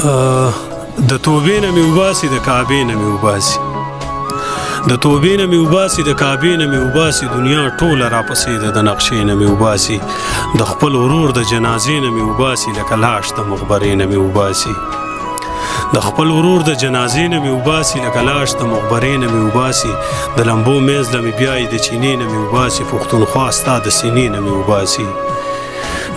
د توبې نه مې وباسي د کعبې نه مې وباسي د توبې نه مې وباسي د کعبې نه مې وباسي دنیا ټوله راپسې ده د نقشې نه مې وباسي د خپل ورور د جنازې نه مې وباسي لکه لاش د مقبرې نه مې وباسي د خپل ورور د جنازې نه مې وباسي لکه لاش د مقبرې نه مې وباسي د لمبو میز له مې بیایي د چینې نه مې وباسي پښتونخوا ستا د سینې نه مې وباسي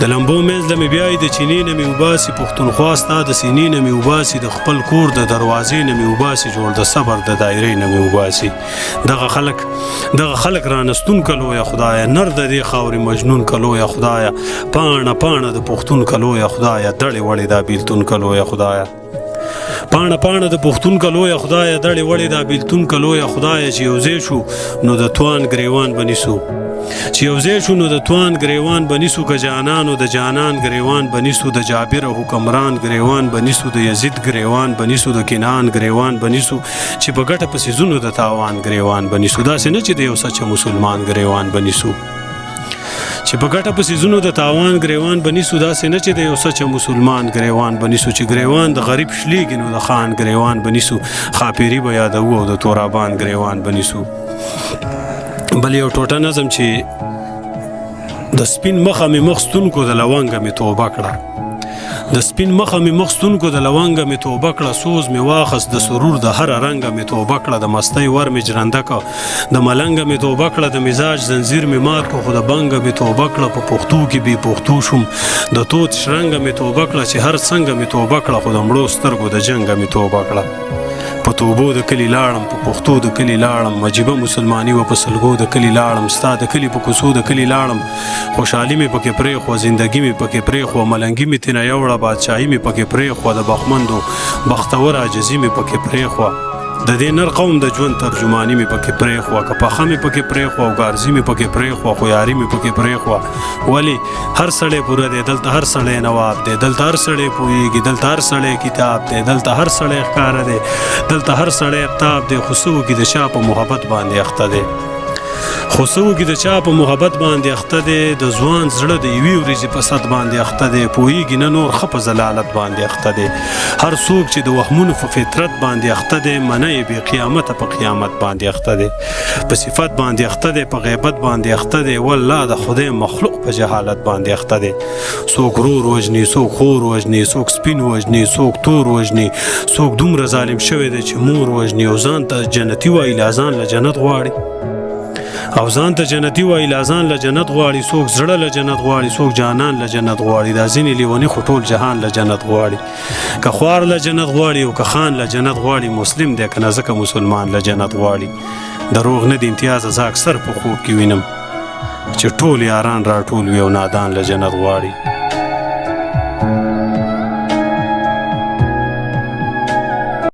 د لمبو منځ له مې بیایي د چینې نه مې وباسي پښتونخوا ستا د سینې نه مې وباسي د خپل کور د دروازې نه مې وباسي جوړ د صبر د دایرې نه مې وباسي دغه خلک رانستون کلو یا خدایه نر د دې خاورې مجنون کلو یا خدایه پاڼه پاڼه د پښتون کلو یا خدایه دړې وړې دا بیلتون کلو یا خدایه پاڼه پاڼه د پښتون کلو یا خدایه دړې وړې دا بیلتون کلو یا خدایه چې یوځای شو نو د توان ګریوان بنیسو چې یوځای شو نو د توان ګریوان بنیسو که جانانو د جانان ګریوان بنیسو د جابر حکمران ګریوان بنیسو د یزید ګریوان بنیسو د کنعان ګریوان بنیسو چې په ګټه پسې ځونو د تاوان ګریوان بنیسو داسې نه چې د یو سچ مسلمان ګریوان بنیسو چې په ګټه پسې ځونو د تاوان ګریوان بنیسو داسې نه چې د یو سچ مسلمان ګریوان بنیسو چې ګریوان د غریب شلیږي نو د خان ګریوان بنیسو خاپیری به یادوو او د تورابان ګریوان بنیسو بل یو ټوټه نظم چې د سپین مخه مې مخ ستونکو د لونګه مې توبه کړه د سپین مخه مې مخ ستونکو د لونګه مې توبه کړه سوز مې واخست د سرور د هر رنګه مې توبه کړه د مستۍ ور مې جرنده کړه د ملنګه مې توبه کړه د مزاج زنځیر مې مات کړه خو د بنګه مې توبه کړه په پښتو کې بې پښتو شوم د توت شرنګه مې توبه کړه چې هر څنګه مې توبه کړه خو د مړو سترګو د جنګه مې توبه کړه په توبو د کلی لاړم په پښتو د کلی لاړم عجیبه مسلمانی و په سلګو د کلی لاړم ستا د کلی په کوڅو د کلی لاړم خوشحالي مې پکې پرېښوه زندګي مې پکې پرېښوه ملنګي مې تېنه یوړه بادشاهي مې پکې پرېښوه د بخمندو بختور عاجزي مې پکې پرېښوه د دې نر قوم د ژوند ترجماني مې پکې پرېښوه که پخه مې پکې پرېښوه او ګارزي مې پکې پرېښوه خو یاري مې پکې پرېښوه ولې هر سړی پوره دی دلته هر سړی نواب دی دلته هر سړی پوهېږي دلته هر سړی کتاب دی دلته هر سړی ښکاره دی دلته هر سړی اقتاب دی خو څه وکړي د چا په محبت باندې اخته دی خو څه وکړي د چا په محبت باندې اخته دی د ځوان زړه د یوې ورځې په صد باندې اخته دی پوهېږي نه نور ښه په ضلالت باندې اخته دی هر څوک چې د وهمونو په فطرت باندې اخته دی منه یې بې قیامته په قیامت باندې اخته دی په صفت باندې اخته دی په غیبت باندې اخته دی والله د خدای مخلوق په جهالت باندې اخته دی څوک رور وژني څوک خور وژني څوک سپین وژني څوک تور وژني څوک دومره ظالم شوی دی چې مور وژني او ځان ته جنتي وایي لا ځان له جنت غواړي او ځان ته جنتي وایي لا ځان له جنت غواړي څوک زړه له جنت غواړي څوک جانان له جنت غواړي دا ځینې لیوني خو ټول جهان له جنت غواړي که خوار له جنت غواړي او که خان له جنت غواړي مسلم دی که نه ځکه مسلمان له جنت غواړي دروغ نه د امتیاز زه اکثر په خوب کې وینم چې ټول یاران را ټول وي او نادان له جنت غواړي